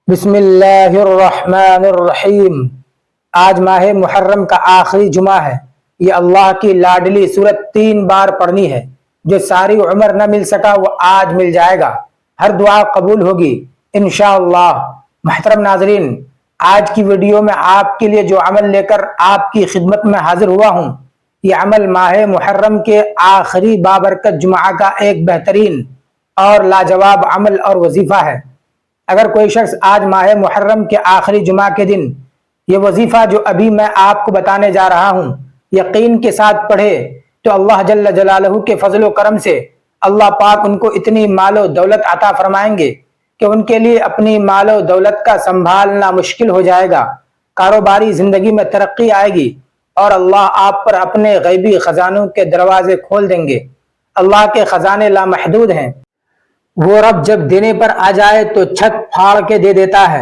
بسم اللہ الرحمن الرحیم۔ آج ماہ محرم کا آخری جمعہ ہے۔ یہ اللہ کی لاڈلی سورت 3 بار پڑھنی ہے۔ جو ساری عمر نہ مل سکا وہ آج مل جائے گا۔ ہر دعا قبول ہوگی انشاءاللہ۔ محترم ناظرین، آج کی ویڈیو میں آپ کے لیے جو عمل لے کر آپ کی خدمت میں حاضر ہوا ہوں، یہ عمل ماہ محرم کے آخری بابرکت جمعہ کا ایک بہترین اور لاجواب عمل اور وظیفہ ہے۔ اگر کوئی شخص آج ماہ محرم کے آخری جمعہ کے دن یہ وظیفہ جو ابھی میں آپ کو بتانے جا رہا ہوں یقین کے ساتھ پڑھے تو اللہ جل جلالہ کے فضل و کرم سے اللہ پاک ان کو اتنی مال و دولت عطا فرمائیں گے کہ ان کے لیے اپنی مال و دولت کا سنبھالنا مشکل ہو جائے گا۔ کاروباری زندگی میں ترقی آئے گی اور اللہ آپ پر اپنے غیبی خزانوں کے دروازے کھول دیں گے۔ اللہ کے خزانے لامحدود ہیں۔ وہ رب جب دینے پر آ جائے تو چھت پھاڑ کے دے دیتا ہے۔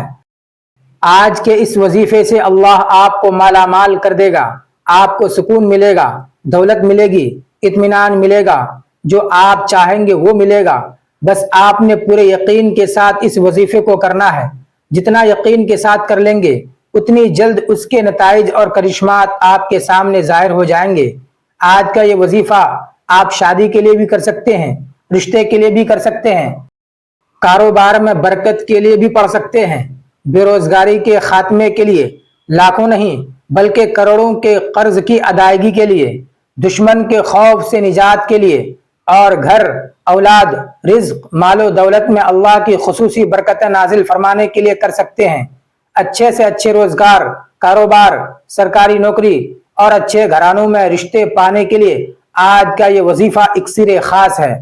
آج کے اس وظیفے سے اللہ آپ کو مالا مال کر دے گا۔ آپ کو سکون ملے گا، دولت ملے گی، اطمینان ملے گا، جو آپ چاہیں گے وہ ملے گا۔ بس آپ نے پورے یقین کے ساتھ اس وظیفے کو کرنا ہے۔ جتنا یقین کے ساتھ کر لیں گے اتنی جلد اس کے نتائج اور کرشمات آپ کے سامنے ظاہر ہو جائیں گے۔ آج کا یہ وظیفہ آپ شادی کے لیے بھی کر سکتے ہیں، رشتے کے لیے بھی کر سکتے ہیں، کاروبار میں برکت کے لیے بھی پڑھ سکتے ہیں، بے روزگاری کے خاتمے کے لیے، لاکھوں نہیں بلکہ کروڑوں کے قرض کی ادائیگی کے لیے، دشمن کے خوف سے نجات کے لیے، اور گھر، اولاد، رزق، مال و دولت میں اللہ کی خصوصی برکتیں نازل فرمانے کے لیے کر سکتے ہیں۔ اچھے سے اچھے روزگار، کاروبار، سرکاری نوکری اور اچھے گھرانوں میں رشتے پانے کے لیے آج کا یہ وظیفہ اکسیر خاص ہے۔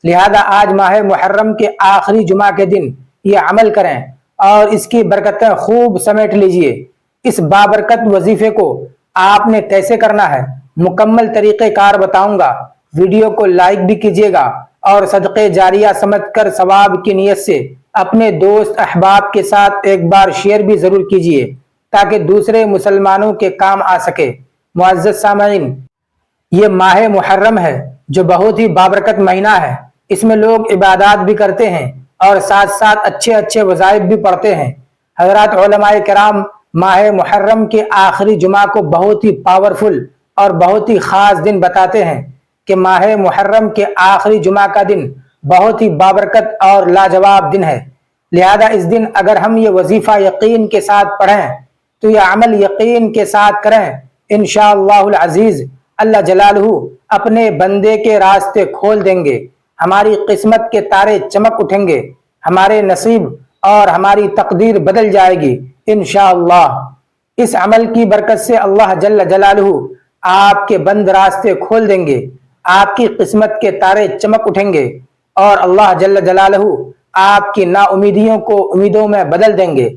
لہذا آج ماہ محرم کے آخری جمعہ کے دن یہ عمل کریں اور اس کی برکتیں خوب سمیٹ لیجئے۔ اس بابرکت وظیفے کو آپ نے کیسے کرنا ہے مکمل طریقہ کار بتاؤں گا۔ ویڈیو کو لائک بھی کیجیے گا اور صدقے جاریہ سمجھ کر ثواب کی نیت سے اپنے دوست احباب کے ساتھ ایک بار شیئر بھی ضرور کیجیے تاکہ دوسرے مسلمانوں کے کام آ سکے۔ معزز سامعین، یہ ماہ محرم ہے جو بہت ہی بابرکت مہینہ ہے۔ اس میں لوگ عبادات بھی کرتے ہیں اور ساتھ ساتھ اچھے اچھے وظائف بھی پڑھتے ہیں۔ حضرات علماء کرام ماہ محرم کے آخری جمعہ کو بہت ہی پاورفل اور بہت ہی خاص دن بتاتے ہیں کہ ماہ محرم کے آخری جمعہ کا دن بہت ہی بابرکت اور لاجواب دن ہے۔ لہذا اس دن اگر ہم یہ وظیفہ یقین کے ساتھ پڑھیں تو یہ عمل یقین کے ساتھ کریں، انشاءاللہ العزیز اللہ جلالہ اپنے بندے کے راستے کھول دیں گے۔ ہماری قسمت کے تارے چمک اٹھیں گے، ہمارے نصیب اور ہماری تقدیر بدل جائے گی انشاءاللہ۔ اس عمل کی برکت سے اللہ جل جلالہ آپ کے بند راستے کھول دیں گے، آپ کی قسمت کے تارے چمک اٹھیں گے اور اللہ جل جلالہ آپ کی نا امیدیوں کو امیدوں میں بدل دیں گے۔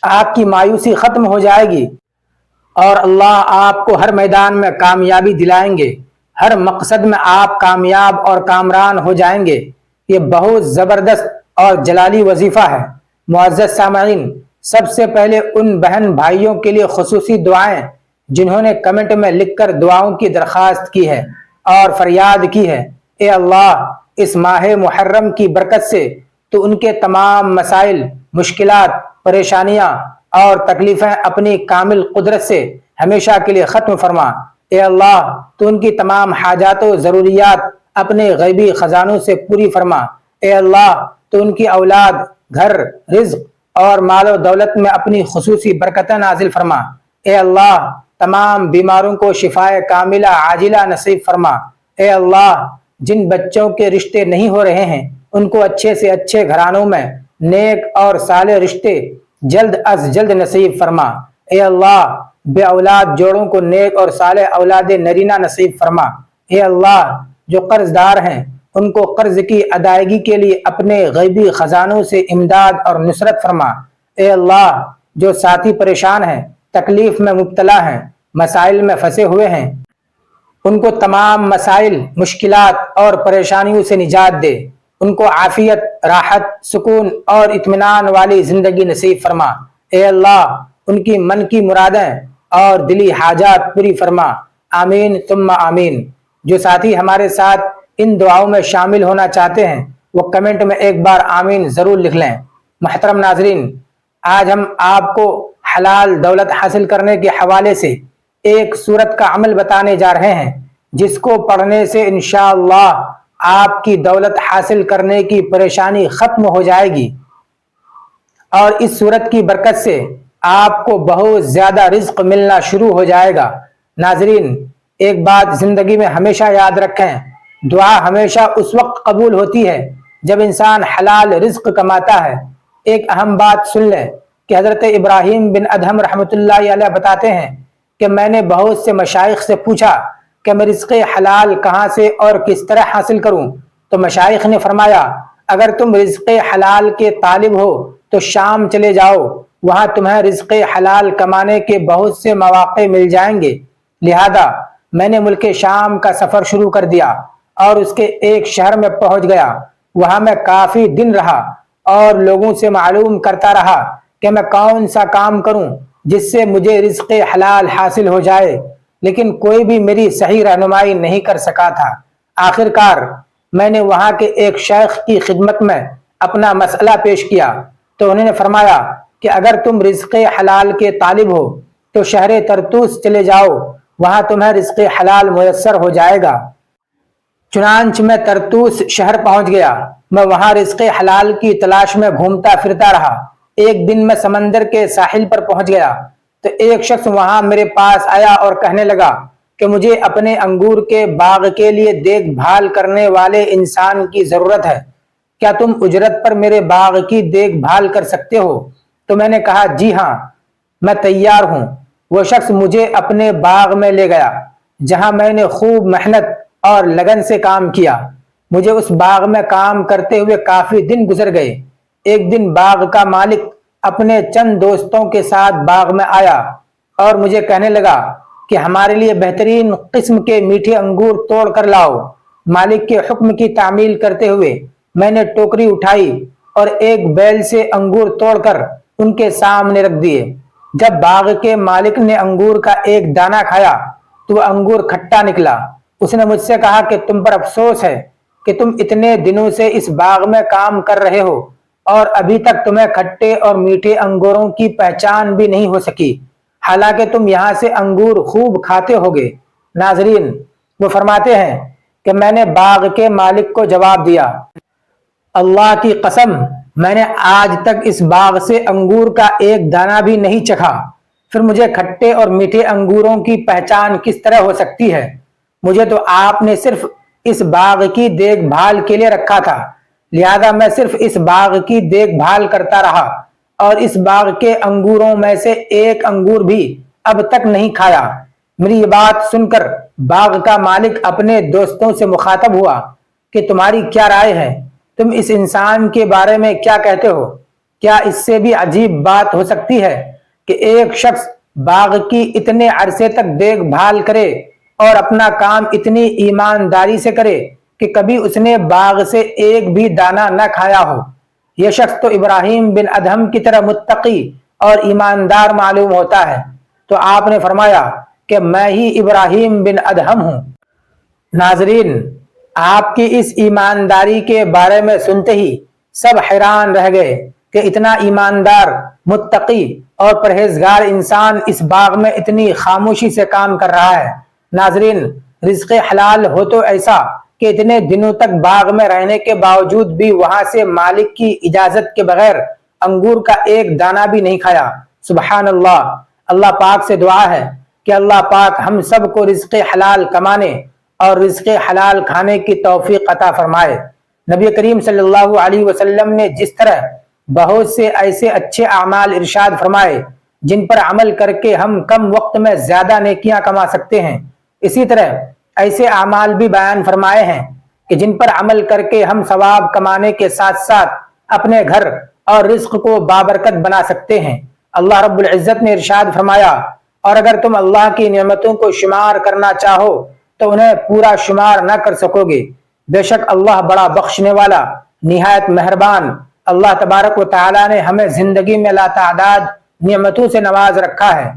آپ کی مایوسی ختم ہو جائے گی اور اللہ آپ کو ہر میدان میں کامیابی دلائیں گے۔ ہر مقصد میں آپ کامیاب اور کامران ہو جائیں گے۔ یہ بہت زبردست اور جلالی وظیفہ ہے۔ معزز سامعین، سب سے پہلے ان بہن بھائیوں کے لیے خصوصی دعائیں جنہوں نے کمنٹ میں لکھ کر دعاؤں کی درخواست کی ہے اور فریاد کی ہے، اے اللہ اس ماہ محرم کی برکت سے تو ان کے تمام مسائل، مشکلات، پریشانیاں اور تکلیفیں اپنی کامل قدرت سے ہمیشہ کے لیے ختم فرما۔ اے اللہ تو ان کی تمام حاجات و ضروریات اپنے غیبی خزانوں سے پوری فرما۔ اے اللہ تو ان کی اولاد، گھر، رزق اور مال و دولت میں اپنی خصوصی برکتیں نازل فرما۔ اے اللہ تمام بیماروں کو شفائے کاملہ عاجلہ نصیب فرما۔ اے اللہ جن بچوں کے رشتے نہیں ہو رہے ہیں ان کو اچھے سے اچھے گھرانوں میں نیک اور صالح رشتے جلد از جلد نصیب فرما۔ اے اللہ بے اولاد جوڑوں کو نیک اور صالح اولاد نرینہ نصیب فرما۔ اے اللہ جو قرض دار ہیں ان کو قرض کی ادائیگی کے لیے اپنے غیبی خزانوں سے امداد اور نصرت فرما۔ اے اللہ جو ساتھی پریشان ہیں، تکلیف میں مبتلا ہیں، مسائل میں پھنسے ہوئے ہیں، ان کو تمام مسائل، مشکلات اور پریشانیوں سے نجات دے۔ ان کو عافیت، راحت، سکون اور اطمینان والی زندگی نصیب فرما۔ اے اللہ ان کی من کی مرادیں اور دلی حاجات پوری فرما۔ آمین ثم آمین۔ جو ساتھی ہمارے ساتھ ان دعاؤں میں شامل ہونا چاہتے ہیں وہ کمنٹ میں ایک بار آمین ضرور لکھ لیں۔ محترم ناظرین، آج ہم آپ کو حلال دولت حاصل کرنے کے حوالے سے ایک صورت کا عمل بتانے جا رہے ہیں جس کو پڑھنے سے انشاءاللہ آپ کی دولت حاصل کرنے کی پریشانی ختم ہو جائے گی، اور اس صورت کی برکت سے آپ کو بہت زیادہ رزق ملنا شروع ہو جائے گا۔ ناظرین، ایک بات زندگی میں ہمیشہ یاد رکھیں، دعا ہمیشہ اس وقت قبول ہوتی ہے جب انسان حلال رزق کماتا ہے۔ ایک اہم بات سن لیں کہ حضرت ابراہیم بن ادہم رحمۃ اللہ علیہ بتاتے ہیں کہ میں نے بہت سے مشائخ سے پوچھا کہ میں رزق حلال کہاں سے اور کس طرح حاصل کروں، تو مشائخ نے فرمایا اگر تم رزق حلال کے طالب ہو تو شام چلے جاؤ، وہاں تمہیں رزق حلال کمانے کے بہت سے مواقع مل جائیں گے۔ لہذا میں نے ملک شام کا سفر شروع کر دیا اور اس کے ایک شہر میں پہنچ گیا۔ وہاں میں کافی دن رہا اور لوگوں سے معلوم کرتا رہا کہ میں کون سا کام کروں جس سے مجھے رزق حلال حاصل ہو جائے، لیکن کوئی بھی میری صحیح رہنمائی نہیں کر سکا تھا۔ آخر کار میں نے وہاں کے ایک شیخ کی خدمت میں اپنا مسئلہ پیش کیا تو انہوں نے فرمایا کہ اگر تم رزق حلال کے طالب ہو تو شہر طرطوس چلے جاؤ، وہاں تمہیں رزق حلال میسر ہو جائے گا۔ چنانچہ میں طرطوس شہر پہنچ گیا۔ میں وہاں رزق حلال کی تلاش میں گھومتا پھرتا رہا۔ ایک دن میں سمندر کے ساحل پر پہنچ گیا تو ایک شخص وہاں میرے پاس آیا اور کہنے لگا کہ مجھے اپنے انگور کے باغ کے لیے دیکھ بھال کرنے والے انسان کی ضرورت ہے، کیا تم اجرت پر میرے باغ کی دیکھ بھال کر سکتے ہو؟ تو میں نے کہا جی ہاں، میں تیار ہوں۔ وہ شخص مجھے اپنے باغ میں لے گیا جہاں میں نے خوب محنت اور لگن سے کام کیا۔ مجھے اس باغ میں کام کرتے ہوئے کافی دن گزر گئے۔ ایک دن باغ کا مالک اپنے چند دوستوں کے ساتھ باغ میں آیا اور مجھے کہنے لگا کہ ہمارے لیے بہترین قسم کے میٹھے انگور توڑ کر لاؤ۔ مالک کے حکم کی تعمیل کرتے ہوئے میں نے ٹوکری اٹھائی اور ایک بیل سے انگور توڑ کر ان کے سامنے رکھ دیے۔ جب باغ کے مالک نے انگور کا ایک دانہ کھایا تو وہ انگور کھٹا نکلا۔ اس نے مجھ سے کہا کہ تم پر افسوس ہے کہ تم اتنے دنوں سے اس باغ میں کام کر رہے ہو اور ابھی تک تمہیں کھٹے اور میٹھے انگوروں کی پہچان بھی نہیں ہو سکی، حالانکہ تم یہاں سے انگور خوب کھاتے ہوگے۔ ناظرین، وہ فرماتے ہیں کہ میں نے باغ کے مالک کو جواب دیا، اللہ کی قسم میں نے آج تک اس باغ سے انگور کا ایک دانہ بھی نہیں چکھا، پھر مجھے کھٹے اور میٹھے انگوروں کی پہچان کس طرح ہو سکتی ہے؟ مجھے تو آپ نے صرف اس باغ کی دیکھ بھال کے لیے رکھا تھا، لہذا میں صرف اس باغ کی دیکھ بھال کرتا رہا اور اس باغ کے انگوروں میں سے ایک انگور بھی اب تک نہیں کھایا۔ میری یہ بات سن کر باغ کا مالک اپنے دوستوں سے مخاطب ہوا کہ تمہاری کیا رائے ہے؟ تم اس انسان کے بارے میں کیا کہتے ہو؟ کیا اس سے بھی عجیب بات ہو سکتی ہے کہ ایک شخص باغ کی اتنے عرصے تک دیکھ بھال کرے اور اپنا کام اتنی ایمانداری سے کرے کہ کبھی اس نے باغ سے ایک بھی دانہ نہ کھایا ہو؟ یہ شخص تو ابراہیم بن ادہم کی طرح متقی اور ایماندار معلوم ہوتا ہے۔ تو آپ نے فرمایا کہ میں ہی ابراہیم بن ادہم ہوں۔ ناظرین، آپ کی اس ایمانداری کے بارے میں سنتے ہی سب حیران رہ گئے کہ اتنا ایماندار، متقی اور پرہیزگار انسان اس باغ میں اتنی خاموشی سے کام کر رہا ہے۔ ناظرین، رزق حلال ہو تو ایسا کہ اتنے دنوں تک باغ میں رہنے کے باوجود بھی وہاں سے مالک کی اجازت کے بغیر انگور کا ایک دانہ بھی نہیں کھایا۔ سبحان اللہ۔ اللہ پاک سے دعا ہے کہ اللہ پاک ہم سب کو رزق حلال کمانے اور رزق حلال کھانے کی توفیق عطا فرمائے۔ نبی کریم صلی اللہ علیہ وسلم نے جس طرح بہت سے ایسے اچھے اعمال ارشاد فرمائے جن پر عمل کر کے ہم کم وقت میں زیادہ نیکیاں کما سکتے ہیں، اسی طرح ایسے اعمال بھی بیان فرمائے ہیں کہ جن پر عمل کر کے ہم ثواب کمانے کے ساتھ ساتھ اپنے گھر اور رزق کو بابرکت بنا سکتے ہیں۔ اللہ رب العزت نے ارشاد فرمایا، اور اگر تم اللہ کی نعمتوں کو شمار کرنا چاہو تو انہیں پورا شمار نہ کر سکو گے، بے شک اللہ بڑا بخشنے والا نہایت مہربان۔ اللہ تبارک و تعالیٰ نے ہمیں زندگی میں لا تعداد نعمتوں سے نواز رکھا ہے۔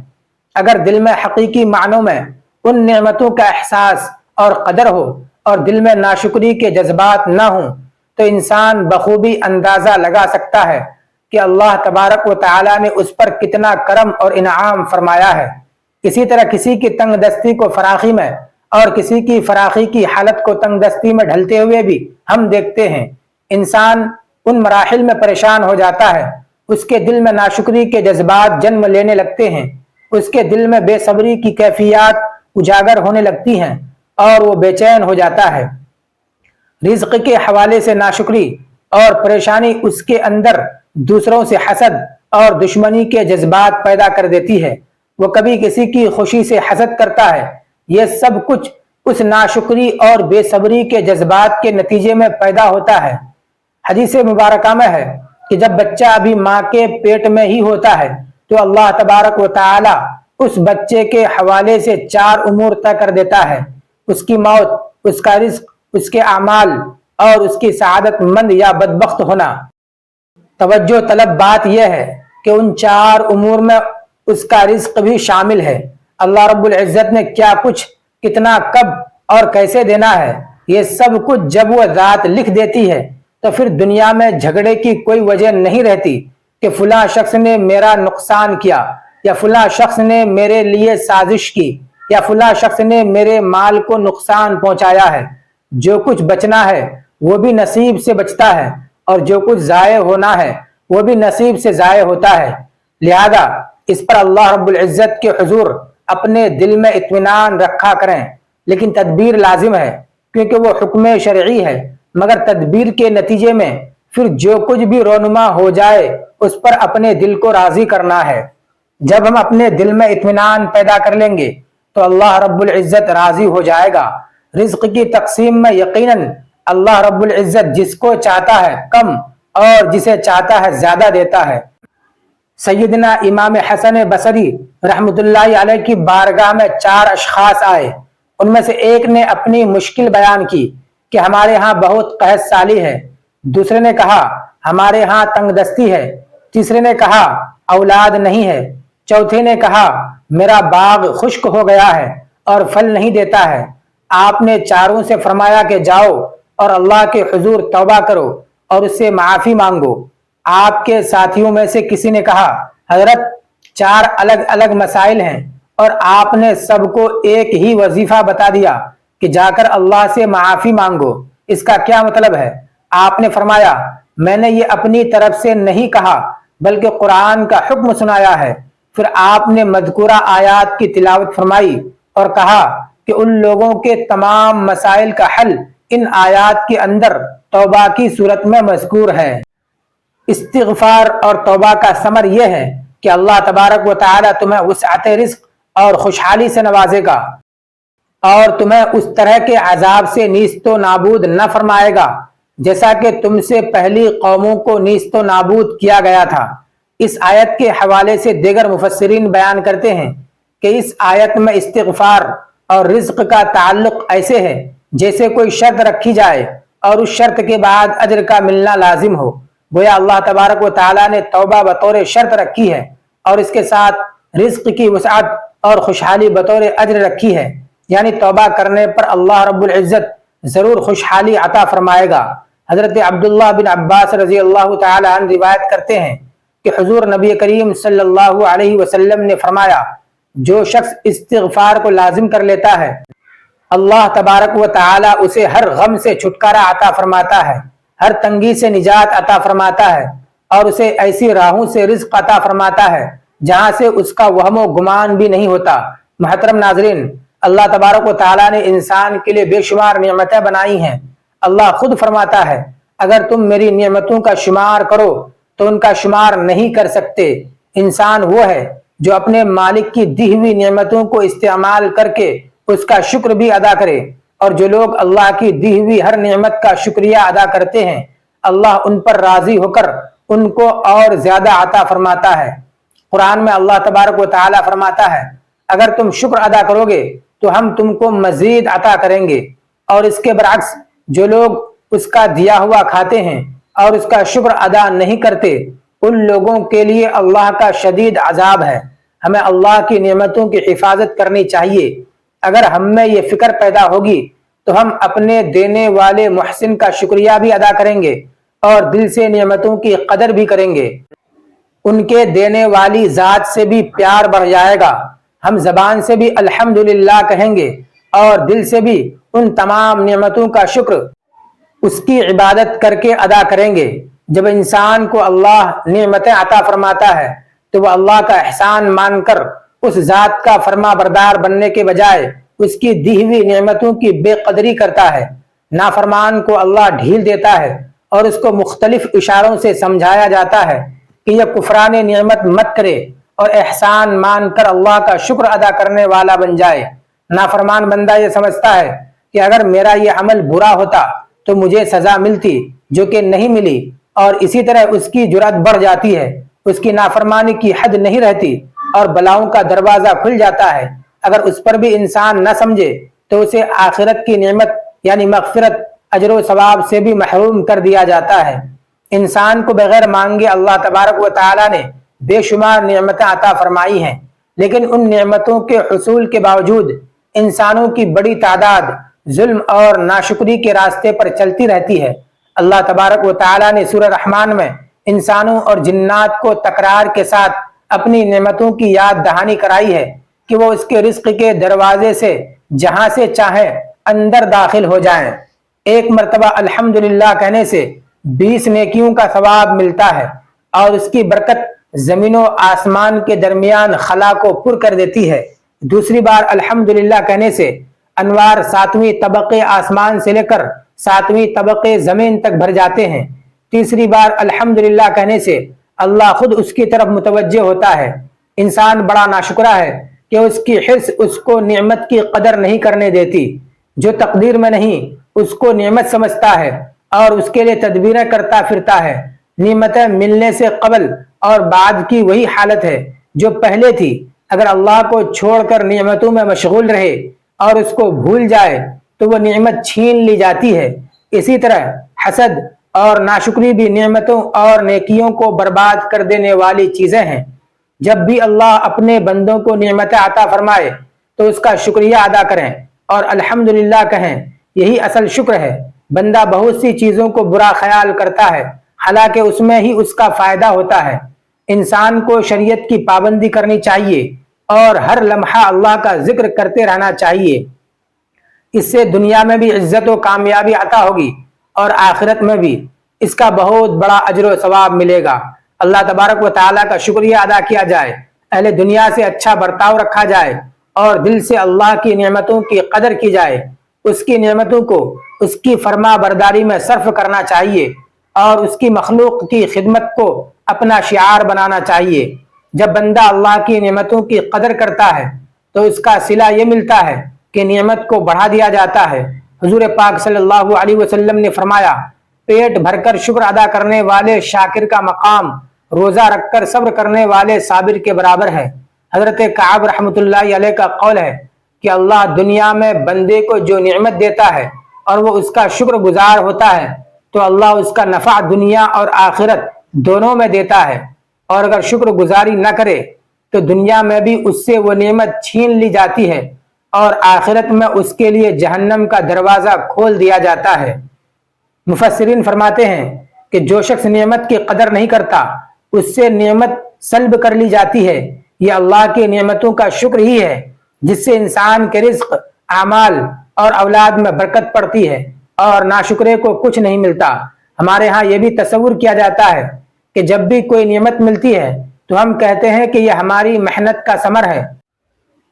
اگر دل میں حقیقی معنوں میں ان نعمتوں کا احساس اور قدر ہو اور دل میں ناشکری کے جذبات نہ ہوں تو انسان بخوبی اندازہ لگا سکتا ہے کہ اللہ تبارک و تعالی نے اس پر کتنا کرم اور انعام فرمایا ہے۔ اسی طرح کسی کی تنگ دستی کو فراخی میں اور کسی کی فراخی کی حالت کو تنگ دستی میں ڈھلتے ہوئے بھی ہم دیکھتے ہیں۔ انسان ان مراحل میں پریشان ہو جاتا ہے، اس کے دل میں ناشکری کے جذبات جنم لینے لگتے ہیں، اس کے دل میں بے صبری کی کیفیات اجاگر ہونے لگتی ہیں اور وہ بے چین ہو جاتا ہے۔ رزق کے حوالے سے ناشکری اور پریشانی اس کے اندر دوسروں سے حسد اور دشمنی کے جذبات پیدا کر دیتی ہے۔ وہ کبھی کسی کی خوشی سے حسد کرتا ہے۔ یہ سب کچھ اس ناشکری اور بے صبری کے جذبات کے نتیجے میں پیدا ہوتا ہے۔ حدیث مبارکہ میں ہے کہ جب بچہ ابھی ماں کے پیٹ میں ہی ہوتا ہے تو اللہ تبارک و تعالی اس بچے کے حوالے سے 4 امور طے کر دیتا ہے: اس کی موت، اس کا رزق، اس کے اعمال اور اس کی سعادت مند یا بدبخت ہونا۔ توجہ طلب بات یہ ہے کہ ان 4 امور میں اس کا رزق بھی شامل ہے۔ اللہ رب العزت نے کیا کچھ، کتنا، کب اور کیسے دینا ہے، یہ سب کچھ جب وہ ذات لکھ دیتی ہے تو پھر دنیا میں جھگڑے کی کوئی وجہ نہیں رہتی کہ فلاں شخص نے میرا نقصان کیا، یا فلاں شخص نے میرے لیے سازش کی، یا فلاں شخص نے میرے مال کو نقصان پہنچایا ہے۔ جو کچھ بچنا ہے وہ بھی نصیب سے بچتا ہے اور جو کچھ ضائع ہونا ہے وہ بھی نصیب سے ضائع ہوتا ہے۔ لہذا اس پر اللہ رب العزت کے حضور اپنے دل میں اطمینان رکھا کریں، لیکن تدبیر لازم ہے کیونکہ وہ حکم شرعی ہے، مگر تدبیر کے نتیجے میں پھر جو کچھ بھی رونما ہو جائے اس پر اپنے دل کو راضی کرنا ہے۔ جب ہم اپنے دل میں اطمینان پیدا کر لیں گے تو اللہ رب العزت راضی ہو جائے گا۔ رزق کی تقسیم میں یقیناً اللہ رب العزت جس کو چاہتا ہے کم اور جسے چاہتا ہے زیادہ دیتا ہے۔ سیدنا امام حسن بصری رحمۃ اللہ علیہ کی بارگاہ میں 4 اشخاص آئے۔ ان میں سے ایک نے اپنی مشکل بیان کی کہ ہمارے ہاں بہت قحط سالی ہے، دوسرے نے کہا ہمارے ہاں تنگ دستی ہے، تیسرے نے کہا اولاد نہیں ہے، چوتھے نے کہا میرا باغ خشک ہو گیا ہے اور پھل نہیں دیتا ہے۔ آپ نے چاروں سے فرمایا کہ جاؤ اور اللہ کے حضور توبہ کرو اور اس سے معافی مانگو۔ آپ کے ساتھیوں میں سے کسی نے کہا حضرت 4 الگ الگ مسائل ہیں اور آپ نے سب کو ایک ہی وظیفہ بتا دیا کہ جا کر اللہ سے معافی مانگو، اس کا کیا مطلب ہے؟ آپ نے فرمایا میں نے یہ اپنی طرف سے نہیں کہا بلکہ قرآن کا حکم سنایا ہے۔ پھر آپ نے مذکورہ آیات کی تلاوت فرمائی اور کہا کہ ان لوگوں کے تمام مسائل کا حل ان آیات کے اندر توبہ کی صورت میں مذکور ہے۔ استغفار اور توبہ کا ثمر یہ ہے کہ اللہ تبارک و تعالی تمہیں وسعت رزق اور خوشحالی سے نوازے گا اور تمہیں اس طرح کے عذاب سے نیست و نابود نہ فرمائے گا جیسا کہ تم سے پہلی قوموں کو نیست و نابود کیا گیا تھا۔ اس آیت کے حوالے سے دیگر مفسرین بیان کرتے ہیں کہ اس آیت میں استغفار اور رزق کا تعلق ایسے ہے جیسے کوئی شرط رکھی جائے اور اس شرط کے بعد اجر کا ملنا لازم ہو۔ گویا اللہ تبارک و تعالیٰ نے توبہ بطور شرط رکھی ہے اور اس کے ساتھ رزق کی وسعت اور خوشحالی بطور اجر رکھی ہے، یعنی توبہ کرنے پر اللہ رب العزت ضرور خوشحالی عطا فرمائے گا۔ حضرت عبداللہ بن عباس رضی اللہ تعالی عنہ روایت کرتے ہیں کہ حضور نبی کریم صلی اللہ علیہ وسلم نے فرمایا جو شخص استغفار کو لازم کر لیتا ہے اللہ تبارک و تعالی اسے ہر غم سے چھٹکارا عطا فرماتا ہے، ہر تنگی سے نجات عطا فرماتا ہے اور اسے ایسی راہوں سے رزق عطا فرماتا ہے جہاں سے اس کا وہم و گمان بھی نہیں ہوتا۔ محترم ناظرین، اللہ تبارک و تعالی نے انسان کے لیے بے شمار نعمتیں بنائی ہیں۔ اللہ خود فرماتا ہے اگر تم میری نعمتوں کا شمار کرو تو ان کا شمار نہیں کر سکتے۔ انسان وہ ہے جو اپنے مالک کی دی ہوئی نعمتوں کو استعمال کر کے اس کا شکر بھی ادا کرے، اور جو لوگ اللہ کی دی ہوئی ہر نعمت کا شکریہ ادا کرتے ہیں اللہ ان پر راضی ہو کر ان کو اور زیادہ عطا فرماتا ہے۔ قرآن میں اللہ تبارک و تعالی فرماتا ہے اگر تم شکر ادا کرو گے تو ہم تم کو مزید عطا کریں گے، اور اس کے برعکس جو لوگ اس کا دیا ہوا کھاتے ہیں اور اس کا شکر ادا نہیں کرتے ان لوگوں کے لیے اللہ کا شدید عذاب ہے۔ ہمیں اللہ کی نعمتوں کی حفاظت کرنی چاہیے۔ اگر ہم میں یہ فکر پیدا ہوگی تو ہم اپنے دینے والے محسن کا شکریہ بھی ادا کریں گے اور دل سے نعمتوں کی قدر بھی کریں گے۔ ان کے دینے والی ذات سے بھی پیار بڑھ جائے گا۔ ہم زبان سے بھی الحمدللہ کہیں گے اور دل سے بھی ان تمام نعمتوں کا شکر اس کی عبادت کر کے ادا کریں گے۔ جب انسان کو اللہ نعمتیں عطا فرماتا ہے تو وہ اللہ کا احسان مان کر اس ذات کا فرما بردار بننے کے بجائے اس کی دی ہوئی نعمتوں کی بے قدری کرتا ہے۔ نافرمان کو اللہ ڈھیل دیتا ہے اور اس کو مختلف اشاروں سے سمجھایا جاتا ہے کہ یہ کفران نعمت مت کرے اور احسان مان کر اللہ کا شکر ادا کرنے والا بن جائے۔ نافرمان بندہ یہ سمجھتا ہے کہ اگر میرا یہ عمل برا ہوتا تو مجھے سزا ملتی، جو کہ نہیں ملی، اور اسی طرح اس کی جرأت بڑھ جاتی ہے، اس کی نافرمانی کی حد نہیں رہتی اور بلاؤں کا دروازہ کھل جاتا ہے۔ اگر اس پر بھی انسان نہ سمجھے تو اسے آخرت کی نعمت یعنی مغفرت، اجر و ثواب سے بھی محروم کر دیا جاتا ہے۔ انسان کو بغیر مانگے اللہ تبارک و تعالی نے بے شمار نعمتیں عطا فرمائی ہیں، لیکن ان نعمتوں کے حصول کے باوجود انسانوں کی بڑی تعداد ظلم اور ناشکری کے راستے پر چلتی رہتی ہے۔ اللہ تبارک و تعالی نے سورہ رحمان میں انسانوں اور جنات کو تکرار کے ساتھ اپنی نعمتوں کی یاد دہانی کرائی ہے کہ وہ اس کے رزق کے دروازے سے جہاں سے چاہیں اندر داخل ہو جائیں۔ ایک مرتبہ الحمدللہ کہنے سے 20 نیکیوں کا ثواب ملتا ہے اور اس کی برکت زمین و آسمان کے درمیان خلا کو پر کر دیتی ہے۔ دوسری بار الحمدللہ کہنے سے انوار 7ویں طبقے آسمان سے لے کر 7ویں طبقے زمین تک بھر جاتے ہیں۔ تیسری بار الحمدللہ کہنے سے اللہ خود اس کی طرف متوجہ ہوتا ہے۔ انسان بڑا ناشکرا ہے کہ اس کی حرص اس کو نعمت کی قدر نہیں کرنے دیتی۔ جو تقدیر میں نہیں اس کو نعمت سمجھتا ہے اور اس کے لیے تدبیریں کرتا پھرتا ہے۔ نعمتیں ملنے سے قبل اور بعد کی وہی حالت ہے جو پہلے تھی۔ اگر اللہ کو چھوڑ کر نعمتوں میں مشغول رہے اور اس کو بھول جائے تو وہ نعمت چھین لی جاتی ہے۔ اسی طرح حسد اور ناشکری بھی نعمتوں اور نیکیوں کو برباد کر دینے والی چیزیں ہیں۔ جب بھی اللہ اپنے بندوں کو نعمتیں عطا فرمائے تو اس کا شکریہ ادا کریں اور الحمدللہ کہیں، یہی اصل شکر ہے۔ بندہ بہت سی چیزوں کو برا خیال کرتا ہے، حالانکہ اس میں ہی اس کا فائدہ ہوتا ہے۔ انسان کو شریعت کی پابندی کرنی چاہیے اور ہر لمحہ اللہ کا ذکر کرتے رہنا چاہیے۔ اس سے دنیا میں بھی عزت و کامیابی عطا ہوگی اور آخرت میں بھی اس کا بہت بڑا اجر و ثواب ملے گا۔ اللہ تبارک و تعالیٰ کا شکریہ ادا کیا جائے، اہل دنیا سے اچھا برتاؤ رکھا جائے اور دل سے اللہ کی نعمتوں کی قدر کی جائے۔ اس کی نعمتوں کو اس کی فرما برداری میں صرف کرنا چاہیے اور اس کی مخلوق کی خدمت کو اپنا شعار بنانا چاہیے۔ جب بندہ اللہ کی نعمتوں کی قدر کرتا ہے تو اس کا صلہ یہ ملتا ہے کہ نعمت کو بڑھا دیا جاتا ہے۔ حضور پاک صلی اللہ علیہ وسلم نے فرمایا، پیٹ بھر کر شکر ادا کرنے والے شاکر کا مقام روزہ رکھ کر صبر کرنے والے صابر کے برابر ہے۔ حضرت کعب رحمۃ اللہ علیہ کا قول ہے کہ اللہ دنیا میں بندے کو جو نعمت دیتا ہے اور وہ اس کا شکر گزار ہوتا ہے تو اللہ اس کا نفع دنیا اور آخرت دونوں میں دیتا ہے، اور اگر شکر گزاری نہ کرے تو دنیا میں بھی اس سے وہ نعمت چھین لی جاتی ہے اور آخرت میں اس کے لیے جہنم کا دروازہ کھول دیا جاتا ہے۔ مفسرین فرماتے ہیں کہ جو شخص نعمت کی قدر نہیں کرتا اس سے نعمت سلب کر لی جاتی ہے۔ یہ اللہ کی نعمتوں کا شکر ہی ہے جس سے انسان کے رزق، اعمال اور اولاد میں برکت پڑتی ہے اور ناشکرے کو کچھ نہیں ملتا۔ ہمارے ہاں یہ بھی تصور کیا جاتا ہے کہ جب بھی کوئی نعمت ملتی ہے تو ہم کہتے ہیں کہ یہ ہماری محنت کا ثمر ہے۔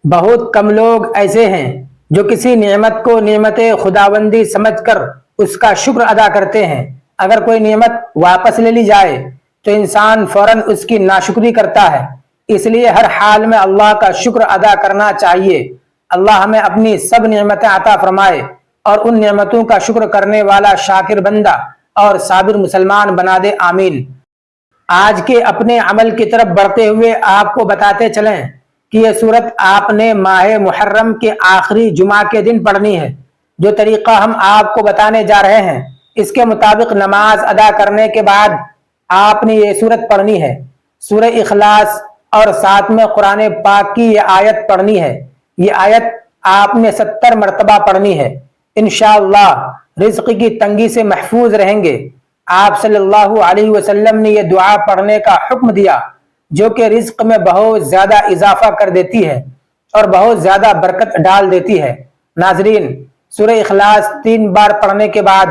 بہت کم لوگ ایسے ہیں جو کسی نعمت کو نعمت خداوندی سمجھ کر اس کا شکر ادا کرتے ہیں۔ اگر کوئی نعمت واپس لے لی جائے تو انسان فوراً اس کی ناشکری کرتا ہے۔ اس لیے ہر حال میں اللہ کا شکر ادا کرنا چاہیے۔ اللہ ہمیں اپنی سب نعمتیں عطا فرمائے اور ان نعمتوں کا شکر کرنے والا شاکر بندہ اور صابر مسلمان بنا دے، آمین۔ آج کے اپنے عمل کی طرف بڑھتے ہوئے آپ کو بتاتے چلیں کہ یہ سورت آپ نے ماہ محرم کے آخری جمعہ کے دن پڑھنی ہے۔ جو طریقہ ہم آپ کو بتانے جا رہے ہیں اس کے مطابق نماز ادا کرنے کے بعد آپ نے یہ سورت پڑھنی ہے۔ سورہ اخلاص اور ساتھ میں قرآن پاک کی یہ آیت پڑھنی ہے۔ یہ آیت آپ نے 70 مرتبہ پڑھنی ہے۔ انشاءاللہ رزق کی تنگی سے محفوظ رہیں گے۔ آپ صلی اللہ علیہ وسلم نے یہ دعا پڑھنے کا حکم دیا جو کہ رزق میں بہت زیادہ اضافہ کر دیتی ہے اور بہت زیادہ برکت ڈال دیتی ہے۔ ناظرین، سورہ اخلاص 3 بار پڑھنے کے بعد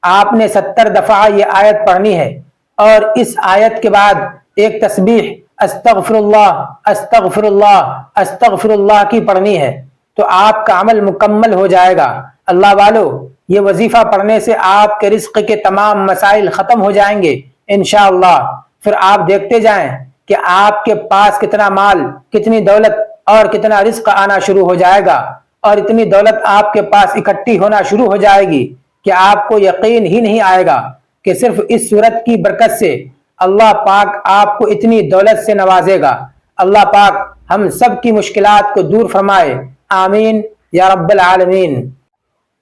آپ نے 70 دفعہ یہ آیت پڑھنی ہے، اور اس آیت کے بعد ایک تسبیح استغفر اللہ استغفر اللہ استغفر اللہ کی پڑھنی ہے، تو آپ کا عمل مکمل ہو جائے گا۔ اللہ والو، یہ وظیفہ پڑھنے سے آپ کے رزق کے تمام مسائل ختم ہو جائیں گے انشاءاللہ۔ پھر آپ دیکھتے جائیں کہ آپ کے پاس کتنا مال، کتنی دولت اور کتنا رزق آنا شروع ہو جائے گا، اور اتنی دولت آپ کے پاس اکٹھی ہونا شروع ہو جائے گی کہ آپ کو یقین ہی نہیں آئے گا کہ صرف اس صورت کی برکت سے اللہ پاک آپ کو اتنی دولت سے نوازے گا۔ اللہ پاک ہم سب کی مشکلات کو دور فرمائے، آمین یا رب العالمین۔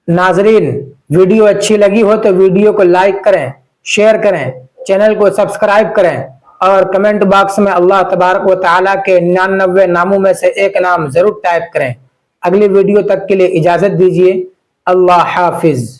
ناظرین، ویڈیو اچھی لگی ہو تو ویڈیو کو لائک کریں، شیئر کریں، چینل کو سبسکرائب کریں، اور کمنٹ باکس میں اللہ تبارک و تعالیٰ کے 99 ناموں میں سے ایک نام ضرور ٹائپ کریں۔ اگلی ویڈیو تک کے لیے اجازت دیجیے، اللہ حافظ۔